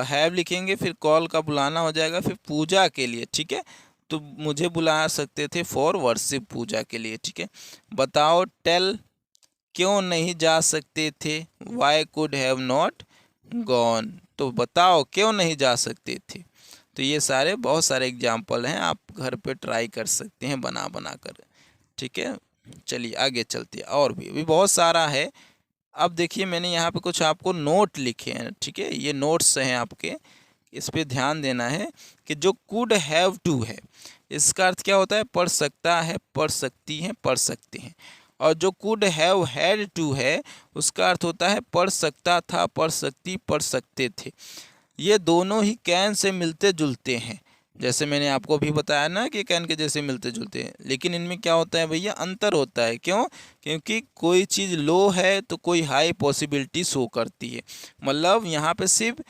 हैव लिखेंगे, फिर कॉल का बुलाना हो जाएगा, फिर पूजा के लिए, ठीक है। तो मुझे बुला सकते थे फॉर वर्शिप, पूजा के लिए, ठीक है। बताओ, टेल, क्यों नहीं जा सकते थे, Y could have not gone, तो बताओ क्यों नहीं जा सकते थे। तो ये सारे बहुत सारे एग्जाम्पल हैं, आप घर पे ट्राई कर सकते हैं बना बना कर, ठीक है। चलिए आगे चलते हैं, और भी अभी बहुत सारा है। अब देखिए मैंने यहाँ पे कुछ आपको नोट लिखे हैं, ठीक है, ये नोट्स हैं आपके, इस पे ध्यान देना है कि जो कुड हैव टू है इसका अर्थ क्या होता है, पढ़ सकता है, पढ़ सकती हैं, पढ़ सकते हैं। और जो कुड हैव हैड टू है उसका अर्थ होता है पढ़ सकता था, पढ़ सकती, पढ़ सकते थे। ये दोनों ही कैन से मिलते जुलते हैं, जैसे मैंने आपको भी बताया ना कि कैन के जैसे मिलते जुलते हैं, लेकिन इनमें क्या होता है भैया, अंतर होता है। क्यों? क्योंकि कोई चीज़ लो है तो कोई हाई पॉसिबिलिटी शो करती है। मतलब यहाँ पे सिर्फ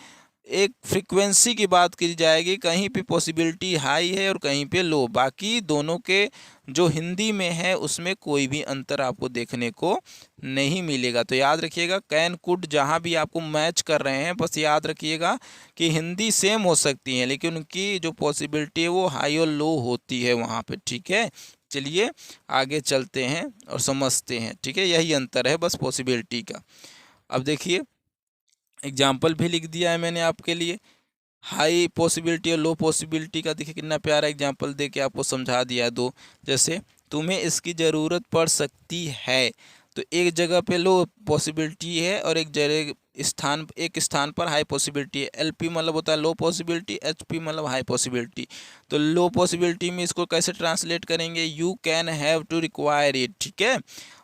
एक फ्रीक्वेंसी की बात की जाएगी, कहीं पे पॉसिबिलिटी हाई है और कहीं पे लो। बाकी दोनों के जो हिंदी में है उसमें कोई भी अंतर आपको देखने को नहीं मिलेगा। तो याद रखिएगा, कैन कुड जहाँ भी आपको मैच कर रहे हैं, बस याद रखिएगा कि हिंदी सेम हो सकती है लेकिन उनकी जो पॉसिबिलिटी है वो हाई और लो होती है वहाँ पे। ठीक है, चलिए आगे चलते हैं और समझते हैं। ठीक है, यही अंतर है बस पॉसिबिलिटी का। अब देखिए एग्जाम्पल भी लिख दिया है मैंने आपके लिए, हाई पॉसिबिलिटी और लो पॉसिबिलिटी का। देखिए कितना प्यारा एग्जाम्पल दे के आपको समझा दिया है दो। जैसे तुम्हें इसकी ज़रूरत पड़ सकती है, तो एक जगह पे लो पॉसिबिलिटी है और एक स्थान पर हाई पॉसिबिलिटी है। एलपी मतलब होता है लो पॉसिबिलिटी, एचपी मतलब हाई पॉसिबिलिटी। तो लो पॉसिबिलिटी में इसको कैसे ट्रांसलेट करेंगे, you can have to require it. ठीक है,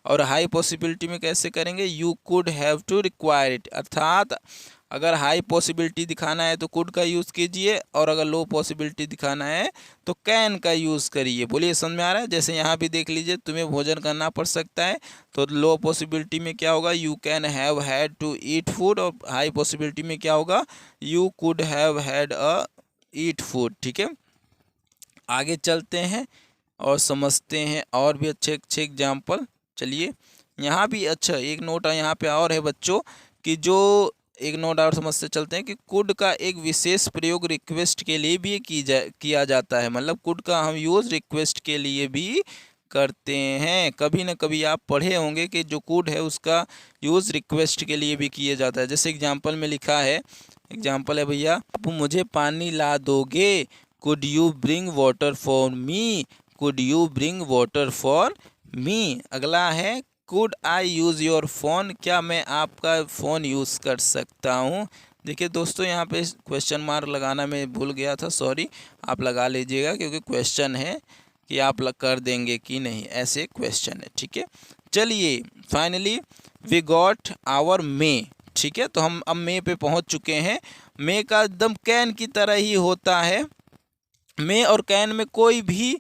और हाई पॉसिबिलिटी में कैसे करेंगे, you could have to require it. अर्थात अगर हाई पॉसिबिलिटी दिखाना है तो कुड का यूज़ कीजिए और अगर लो पॉसिबिलिटी दिखाना है तो कैन का यूज़ करिए। बोलिए समझ में आ रहा है? जैसे यहाँ भी देख लीजिए, तुम्हें भोजन करना पड़ सकता है तो लो पॉसिबिलिटी में क्या होगा, you can have had to eat food, और हाई पॉसिबिलिटी में क्या होगा, you could have had a eat food. ठीक है, आगे चलते हैं और समझते हैं और भी अच्छे अच्छे एग्जाम्पल। चलिए यहाँ भी अच्छा एक नोट यहाँ पे और है बच्चों, कि जो एक नोट और समझते चलते हैं कि कुड का एक विशेष प्रयोग रिक्वेस्ट के लिए भी किया जाता है। मतलब कुड का हम यूज़ रिक्वेस्ट के लिए भी करते हैं। कभी ना कभी आप पढ़े होंगे कि जो कुड है उसका यूज़ रिक्वेस्ट के लिए भी किया जाता है। जैसे एग्जाम्पल में लिखा है, एग्जाम्पल है भैया, आप मुझे पानी ला दोगे, could you bring water for me, could you bring water for me. अगला है, could I use your phone, क्या मैं आपका फ़ोन यूज़ कर सकता हूँ। देखिए दोस्तों यहाँ पे क्वेश्चन मार्क लगाना मैं भूल गया था, सॉरी, आप लगा लीजिएगा क्योंकि क्वेश्चन है कि आप कर देंगे कि नहीं, ऐसे क्वेश्चन है। ठीक है, चलिए फाइनली वी गॉट आवर मे। ठीक है, तो हम अब मे पे पहुँच चुके हैं। मे का एकदम कैन की तरह ही होता है, मे और कैन में कोई भी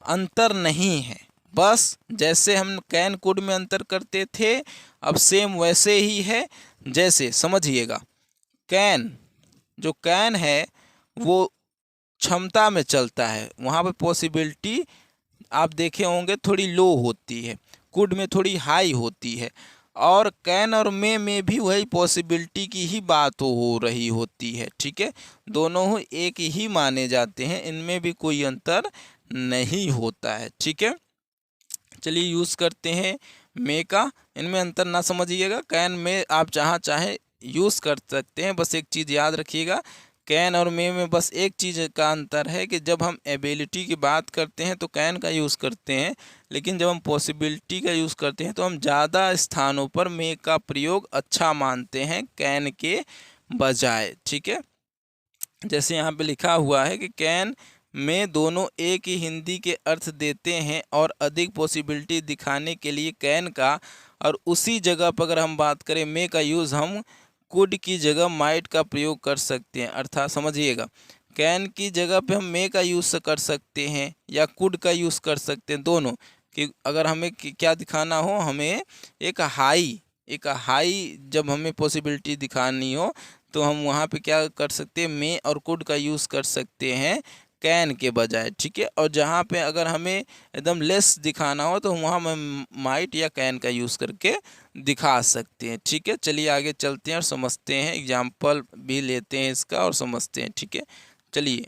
अंतर नहीं है। बस जैसे हम कैन कुड में अंतर करते थे अब सेम वैसे ही है। जैसे समझिएगा, कैन जो कैन है वो क्षमता में चलता है, वहाँ पे पॉसिबिलिटी आप देखे होंगे थोड़ी लो होती है, कुड में थोड़ी हाई होती है। और कैन और मे में भी वही पॉसिबिलिटी की ही बात हो रही होती है। ठीक है, दोनों ही एक ही माने जाते हैं, इनमें भी कोई अंतर नहीं होता है। ठीक है, चलिए यूज़ करते हैं मे का। इनमें अंतर ना समझिएगा, कैन में आप जहाँ चाहे यूज़ कर सकते हैं। बस एक चीज़ याद रखिएगा, कैन और मे में बस एक चीज़ का अंतर है कि जब हम एबिलिटी की बात करते हैं तो कैन का यूज़ करते हैं, लेकिन जब हम पॉसिबिलिटी का यूज़ करते हैं तो हम ज़्यादा स्थानों पर मे का प्रयोग अच्छा मानते हैं कैन के बजाय। ठीक है, जैसे यहाँ पे लिखा हुआ है कि कैन में दोनों एक ही हिंदी के अर्थ देते हैं और अधिक पॉसिबिलिटी दिखाने के लिए कैन का, और उसी जगह पर अगर हम बात करें मे का यूज़ हम कुड की जगह माइट का प्रयोग कर सकते हैं। अर्थात समझिएगा, कैन की जगह पे हम मे का यूज़ कर सकते हैं या कुड का यूज़ कर सकते हैं, दोनों। कि अगर हमें क्या दिखाना हो, हमें एक हाई जब हमें पॉसिबिलिटी दिखानी हो तो हम वहाँ पे क्या कर सकते हैं, मे और कुड का यूज़ कर सकते हैं कैन के बजाय। ठीक है, और जहाँ पे अगर हमें एकदम लेस दिखाना हो तो वहाँ हम माइट या कैन का यूज़ करके दिखा सकते हैं। ठीक है, चलिए आगे चलते हैं और समझते हैं, एग्जाम्पल भी लेते हैं इसका और समझते हैं। ठीक है, चलिए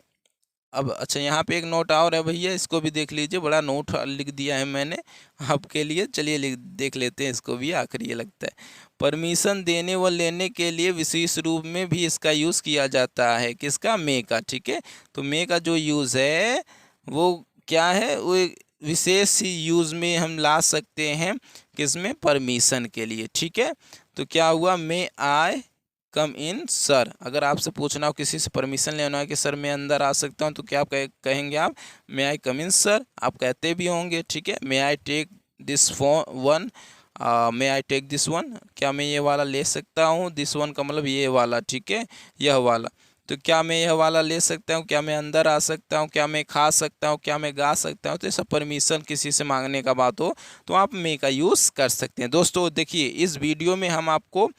अब अच्छा यहाँ पे एक नोट और है भैया, इसको भी देख लीजिए, बड़ा नोट लिख दिया है मैंने आपके लिए। चलिए देख लेते हैं इसको भी, आखिर ये लगता है परमिशन देने व लेने के लिए विशेष रूप में भी इसका यूज़ किया जाता है। किसका? मे का। ठीक है, तो मे का जो यूज़ है वो क्या है, वो एक विशेष ही यूज़ में हम ला सकते हैं, किसमें? परमिशन के लिए। ठीक है, तो क्या हुआ, मे आई कम इन सर। अगर आपसे पूछना हो, किसी से परमिशन लेना है कि सर मैं अंदर आ सकता हूँ, तो क्या आप कहेंगे आप मे आई कम इन सर, आप कहते भी होंगे, ठीक है। May I take this one, may I take this one, क्या मैं ये वाला ले सकता हूँ, दिस वन का मतलब ये वाला, ठीक है, यह वाला। तो क्या मैं यह वाला ले सकता हूँ, क्या मैं अंदर आ सकता हूँ, क्या मैं खा सकता हूँ, क्या मैं गा सकता हूँ। तो ऐसा परमिशन किसी से मांगने का बात हो तो आप मे का यूज़ कर सकते हैं। दोस्तों देखिए, इस वीडियो में हम आपको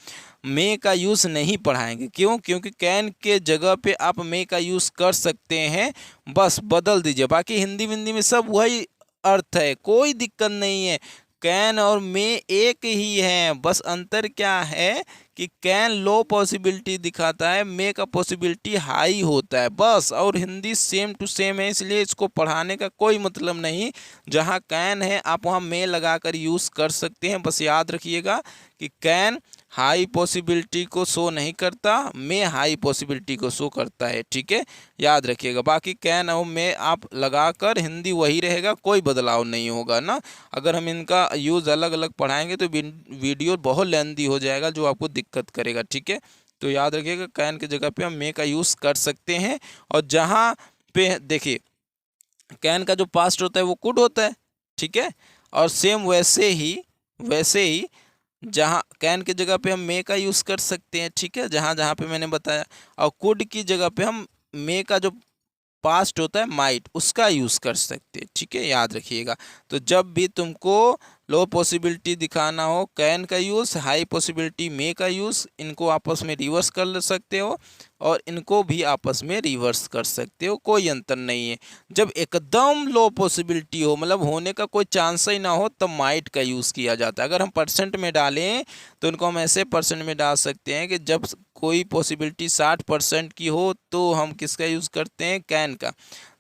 मे का यूज़ नहीं पढ़ाएंगे। क्यों? क्योंकि कैन के जगह पे आप मे का यूज़ कर सकते हैं, बस बदल दीजिए। बाकी हिंदी विंदी में सब वही अर्थ है, कोई दिक्कत नहीं है। कैन और मे एक ही है, बस अंतर क्या है कि कैन लो पॉसिबिलिटी दिखाता है, मे का पॉसिबिलिटी हाई होता है, बस। और हिंदी सेम टू सेम है, इसलिए इसको पढ़ाने का कोई मतलब नहीं। जहाँ कैन है आप वहाँ मे लगाकर यूज़ कर सकते हैं। बस याद रखिएगा कि कैन हाई पॉसिबिलिटी को शो नहीं करता, मे हाई पॉसिबिलिटी को शो करता है, ठीक है, याद रखिएगा। बाकी कैन और मे आप लगाकर हिंदी वही रहेगा, कोई बदलाव नहीं होगा ना। अगर हम इनका यूज़ अलग अलग पढ़ाएंगे तो वीडियो बहुत लेंदी हो जाएगा, जो आपको दिक्कत करेगा, ठीक है। तो याद रखिएगा, कैन की जगह पे हम मे का यूज़ कर सकते हैं। और जहाँ पे देखिए, कैन का जो पास्ट होता है वो कुड होता है, ठीक है। और सेम वैसे ही जहाँ कैन की जगह पे हम मे का यूज़ कर सकते हैं, ठीक है, जहाँ जहाँ पे मैंने बताया। और कुड की जगह पे हम मे का जो पास्ट होता है माइट, उसका यूज़ कर सकते हैं, ठीक है, याद रखिएगा। तो जब भी तुमको लो पॉसिबिलिटी दिखाना हो, कैन का यूज़, हाई पॉसिबिलिटी मे का यूज़, इनको आपस में रिवर्स कर सकते हो और इनको भी आपस में रिवर्स कर सकते हो, कोई अंतर नहीं है। जब एकदम लो पॉसिबिलिटी हो, मतलब होने का कोई चांस ही ना हो, तब माइट का यूज़ किया जाता है। अगर हम परसेंट में डालें तो इनको हम ऐसे परसेंट में डाल सकते हैं कि जब कोई पॉसिबिलिटी 60% की हो तो हम किसका यूज़ करते हैं, कैन का।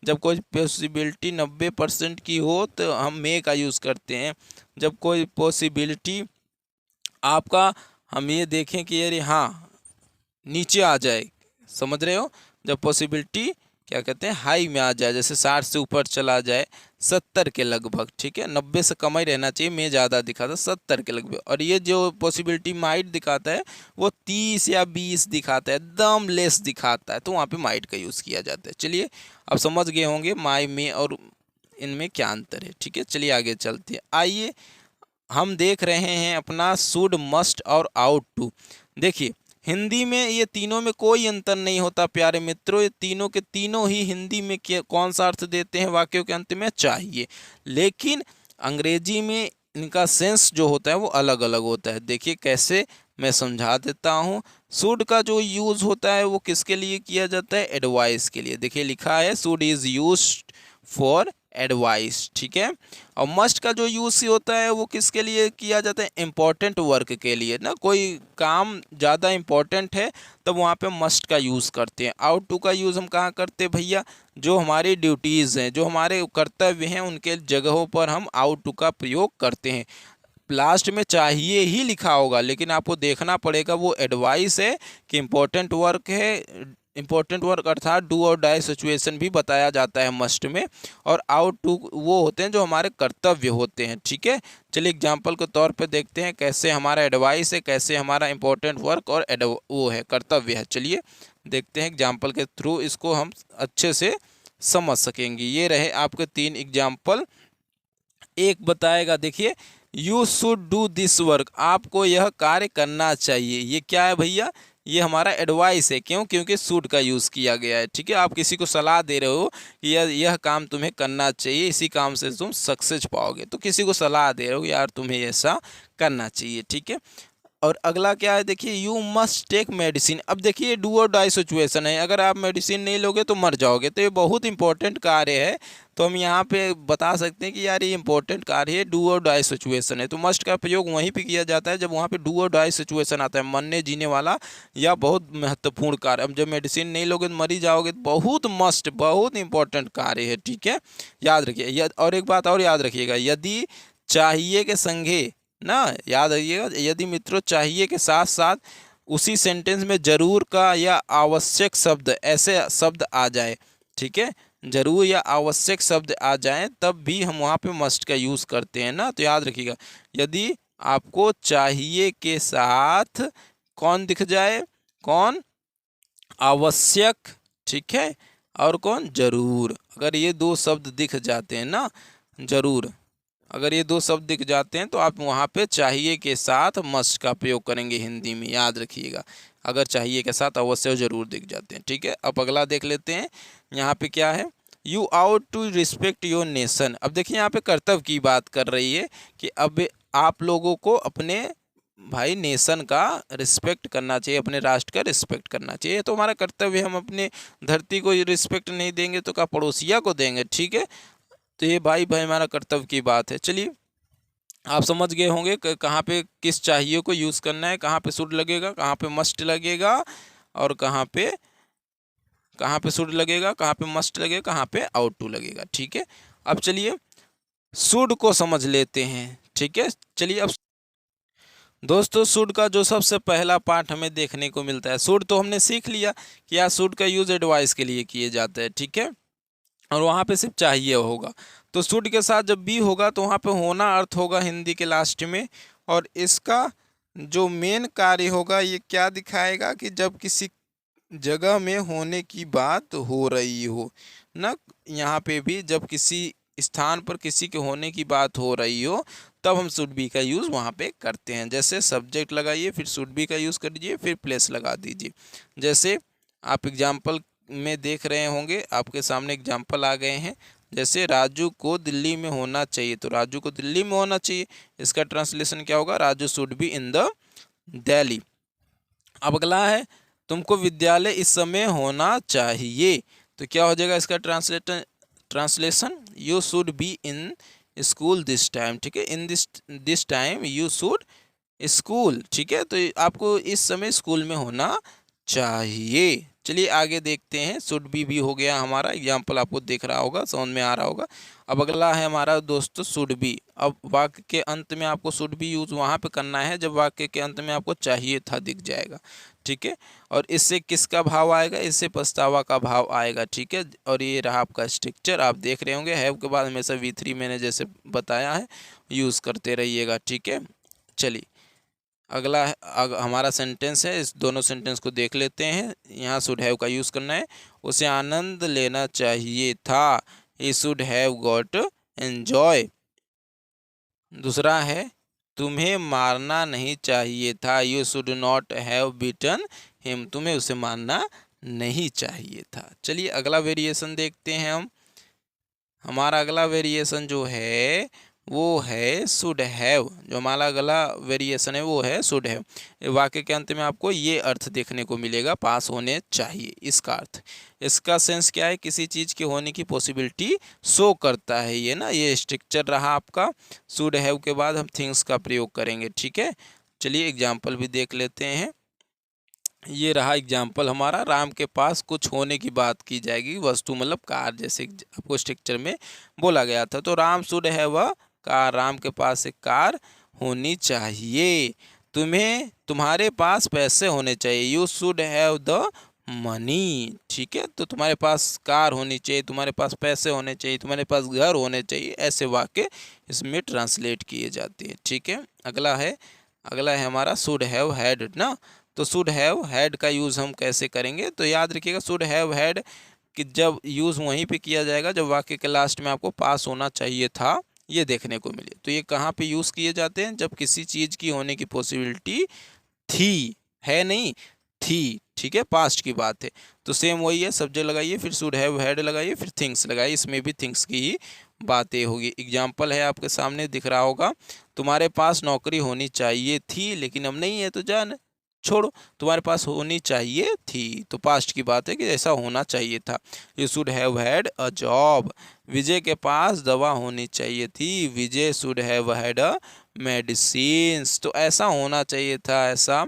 जब कोई पॉसिबिलिटी 90% की हो तो हम मे का यूज़ करते हैं। जब कोई पॉसिबिलिटी आपका, हम ये देखें कि अरे हाँ नीचे आ जाए, समझ रहे हो, जब पॉसिबिलिटी क्या कहते हैं हाई में आ जाए, जैसे 60 से ऊपर चला जाए, 70 के लगभग, ठीक है, 90 से कम ही रहना चाहिए, मैं ज़्यादा दिखाता 70 के लगभग। और ये जो पॉसिबिलिटी माइट दिखाता है वो 30 या 20 दिखाता है, एकदम लेस दिखाता है, तो वहाँ पे माइट का यूज़ किया जाता है। चलिए अब समझ गए होंगे माई में और इनमें क्या अंतर है, ठीक है। चलिए आगे चलते हैं। आइए हम देख रहे हैं अपना शुड, मस्ट और आउट टू। देखिए हिंदी में ये तीनों में कोई अंतर नहीं होता प्यारे मित्रों, ये तीनों के तीनों ही हिंदी में कौन सा अर्थ देते हैं वाक्यों के अंत में, चाहिए। लेकिन अंग्रेजी में इनका सेंस जो होता है वो अलग अलग होता है। देखिए कैसे, मैं समझा देता हूँ। शुड का जो यूज़ होता है वो किसके लिए किया जाता है, एडवाइस के लिए। देखिए लिखा है should is used for advice, ठीक है। और मस्ट का जो यूज़ होता है वो किसके लिए किया जाता है, इम्पोर्टेंट वर्क के लिए ना, कोई काम ज़्यादा इम्पोर्टेंट है तब वहाँ पे मस्ट का यूज़ करते हैं। आउट टू का यूज़ हम कहाँ करते हैं भैया, जो हमारी ड्यूटीज़ हैं, जो हमारे कर्तव्य हैं, उनके जगहों पर हम आउट टू का प्रयोग करते हैं। लास्ट में चाहिए ही लिखा होगा, लेकिन आपको देखना पड़ेगा वो एडवाइस है कि इम्पोर्टेंट वर्क है। इंपॉर्टेंट वर्क अर्थात डू और डाई सिचुएशन भी बताया जाता है मस्ट में। और आउट टू वो होते हैं जो हमारे कर्तव्य होते हैं, ठीक है। चलिए एग्जांपल के तौर पे देखते हैं कैसे हमारा एडवाइस है, कैसे हमारा इंपॉर्टेंट वर्क और वो है कर्तव्य है। चलिए देखते हैं एग्जाम्पल के थ्रू, इसको हम अच्छे से समझ सकेंगे। ये रहे आपके 3 एग्जाम्पल। एक बताएगा, देखिए you should do this work, आपको यह कार्य करना चाहिए। ये क्या है भैया, ये हमारा एडवाइस है। क्यों? क्योंकि शुड का यूज़ किया गया है, ठीक है। आप किसी को सलाह दे रहे हो कि यह काम तुम्हें करना चाहिए, इसी काम से तुम सक्सेस पाओगे, तो किसी को सलाह दे रहे हो यार तुम्हें ऐसा करना चाहिए, ठीक है। और अगला क्या है, देखिए यू मस्ट टेक मेडिसिन। अब देखिए डू और डाई सिचुएशन है, अगर आप मेडिसिन नहीं लोगे तो मर जाओगे, तो ये बहुत इंपॉर्टेंट कार्य है। तो हम यहाँ पे बता सकते हैं कि यार ये इंपॉर्टेंट कार्य है, डू और डाई सिचुएशन है। तो मस्ट का प्रयोग वहीं पे किया जाता है जब वहाँ पे डू और डाई सिचुएशन आता है, मरने जीने वाला या बहुत महत्वपूर्ण कार्य। अब जब मेडिसिन नहीं लोगे तो मर ही जाओगे, तो बहुत मस्ट, बहुत इंपॉर्टेंट कार्य है, ठीक है, याद रखिए। और एक बात और याद रखिएगा, यदि चाहिए के संगे ना, याद रखिएगा, यदि मित्रों चाहिए के साथ साथ उसी सेंटेंस में जरूर का या आवश्यक शब्द, ऐसे शब्द आ जाए, ठीक है, जरूर या आवश्यक शब्द आ जाए, तब भी हम वहाँ पे मस्ट का यूज़ करते हैं ना। तो याद रखिएगा, यदि आपको चाहिए के साथ कौन दिख जाए, कौन, आवश्यक, ठीक है, और कौन, जरूर। अगर ये दो शब्द दिख जाते हैं ना, जरूर, अगर ये दो शब्द दिख जाते हैं तो आप वहाँ पे चाहिए के साथ मस्ट का प्रयोग करेंगे हिंदी में, याद रखिएगा। अगर चाहिए के साथ अवश्य और जरूर दिख जाते हैं, ठीक है। अब अगला देख लेते हैं, यहाँ पे क्या है, you ought to respect your nation. अब देखिए यहाँ पे कर्तव्य की बात कर रही है कि अब आप लोगों को अपने भाई नेशन का रिस्पेक्ट करना चाहिए, अपने राष्ट्र का रिस्पेक्ट करना चाहिए। तो हमारा कर्तव्य, हम अपने धरती को रिस्पेक्ट नहीं देंगे तो क्या पड़ोसिया को देंगे, ठीक है। तो ये भाई हमारा कर्तव्य की बात है। चलिए आप समझ गए होंगे कहाँ पे किस चाहिए को यूज़ करना है, कहाँ पे शुड लगेगा, कहाँ पे मस्ट लगेगा, और कहाँ पे शुड लगेगा, कहाँ पे मस्ट लगेगा, कहाँ पे आउट टू लगेगा, ठीक है। अब चलिए शुड को समझ लेते हैं, ठीक है। चलिए अब दोस्तों शुड का जो सबसे पहला पार्ट हमें देखने को मिलता है, शुड तो हमने सीख लिया कि यार शुड का यूज एडवाइस के लिए किए जाता है, ठीक है, और वहाँ पे सिर्फ चाहिए होगा। तो शुड के साथ जब बी होगा तो वहाँ पे होना अर्थ होगा हिंदी के लास्ट में, और इसका जो मेन कार्य होगा ये क्या दिखाएगा कि जब किसी जगह में होने की बात हो रही हो ना, यहाँ पे भी जब किसी स्थान पर किसी के होने की बात हो रही हो तब हम शुड बी का यूज़ वहाँ पे करते हैं। जैसे सब्जेक्ट लगाइए, फिर शुड बी का यूज़ कर दीजिए, फिर प्लेस लगा दीजिए। जैसे आप एग्जाम्पल में देख रहे होंगे, आपके सामने एग्जाम्पल आ गए हैं। जैसे राजू को दिल्ली में होना चाहिए, तो राजू को दिल्ली में होना चाहिए, इसका ट्रांसलेशन क्या होगा, Raju should be in the Delhi. अब अगला है, तुमको विद्यालय इस समय होना चाहिए, तो क्या हो जाएगा इसका translation, you should be in school this time, ठीक है, in this time you should school, ठीक है। तो आपको इस समय स्कूल में होना चाहिए। चलिए आगे देखते हैं, शुड बी हो गया हमारा, एग्जाम्पल आपको देख रहा होगा, समझ में आ रहा होगा। अब अगला है हमारा दोस्तों शुड बी। अब वाक्य के अंत में आपको शुड बी यूज वहाँ पे करना है जब वाक्य के अंत में आपको चाहिए था दिख जाएगा, ठीक है। और इससे किसका भाव आएगा, इससे पछतावा का भाव आएगा, ठीक है। और ये रहा आपका स्ट्रक्चर, आप देख रहे होंगे, हैव के बाद हमेशा V3 मैंने जैसे बताया है यूज़ करते रहिएगा, ठीक है। चलिए अगला हमारा सेंटेंस है, इस दोनों सेंटेंस को देख लेते हैं। यहाँ शुड हैव का यूज़ करना है, उसे आनंद लेना चाहिए था, he should have got enjoy. दूसरा है, तुम्हें मारना नहीं चाहिए था, you should not have beaten him, तुम्हें उसे मारना नहीं चाहिए था। चलिए अगला वेरिएशन देखते हैं हम। हमारा अगला वेरिएशन जो है वो है शुड हैव, जो हमारा अगला वेरिएशन है वो है शुड हैव। वाक्य के अंत में आपको ये अर्थ देखने को मिलेगा, पास होने चाहिए, इसका अर्थ, इसका सेंस क्या है, किसी चीज़ के होने की पॉसिबिलिटी शो करता है ये ना, ये स्ट्रक्चर रहा आपका। शुड हैव के बाद हम थिंग्स का प्रयोग करेंगे, ठीक है। चलिए एग्जाम्पल भी देख लेते हैं। ये रहा एग्जाम्पल हमारा, राम के पास कुछ होने की बात की जाएगी, वस्तु मतलब कार, जैसे आपको स्ट्रक्चर में बोला गया था। तो Ram should have a car, Ram के पास एक कार होनी चाहिए। तुम्हारे पास पैसे होने चाहिए, you should have the money, ठीक है। तो तुम्हारे पास कार होनी चाहिए, तुम्हारे पास पैसे होने चाहिए, तुम्हारे पास घर होने चाहिए, ऐसे वाक्य इसमें ट्रांसलेट किए जाते हैं, ठीक है। अगला है हमारा शुड हैव हैड ना, तो शुड हैव हैड का यूज़ हम कैसे करेंगे, तो याद रखिएगा शुड हैव हैड कि जब यूज़ वहीं पे किया जाएगा जब वाक्य के लास्ट में आपको पास होना चाहिए था ये देखने को मिले। तो ये कहाँ पे यूज़ किए जाते हैं, जब किसी चीज़ की होने की पॉसिबिलिटी थी, है नहीं, थी, ठीक है, पास्ट की बात है। तो सेम वही है, सब्जेक्ट लगाइए, फिर शुड हैव हैड लगाइए, फिर थिंग्स लगाइए, इसमें भी थिंग्स की ही बातें होगी। एग्जाम्पल है आपके सामने दिख रहा होगा, तुम्हारे पास नौकरी होनी चाहिए थी लेकिन अब नहीं है, तो जान छोड़ो, तुम्हारे पास होनी चाहिए थी, तो पास्ट की बात है कि ऐसा होना चाहिए था। You should have had a job, Vijay के पास दवा होनी चाहिए थी, Vijay should have had a medicines, तो ऐसा होना चाहिए था, ऐसा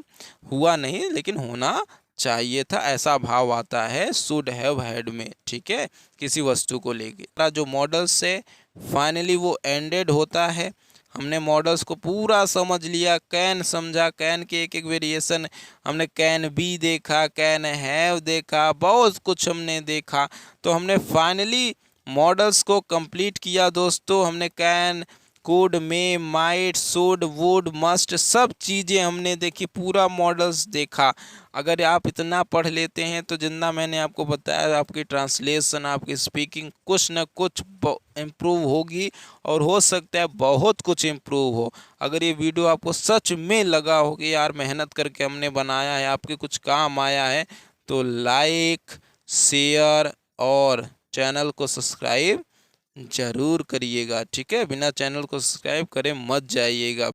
हुआ नहीं लेकिन होना चाहिए था, ऐसा भाव आता है शुड हैव हैड में, ठीक है, किसी वस्तु को लेके। जो मॉडल्स है फाइनली वो एंडेड होता है। हमने मॉडल्स को पूरा समझ लिया, कैन समझा, कैन के एक एक वेरिएशन, हमने कैन बी देखा, कैन हैव देखा, बहुत कुछ हमने देखा। तो हमने फाइनली मॉडल्स को कंप्लीट किया दोस्तों। हमने can, could, may, might, should, would, must, सब चीज़ें हमने देखी, पूरा मॉडल्स देखा। अगर आप इतना पढ़ लेते हैं तो जितना मैंने आपको बताया, आपकी ट्रांसलेशन, आपकी स्पीकिंग कुछ न कुछ इम्प्रूव होगी, और हो सकता है बहुत कुछ इम्प्रूव हो। अगर ये वीडियो आपको सच में लगा हो कि यार मेहनत करके हमने बनाया है, आपके कुछ काम आया है, तो लाइक, शेयर और चैनल को सब्सक्राइब ज़रूर करिएगा, ठीक है। बिना चैनल को सब्सक्राइब करे मत जाइएगा।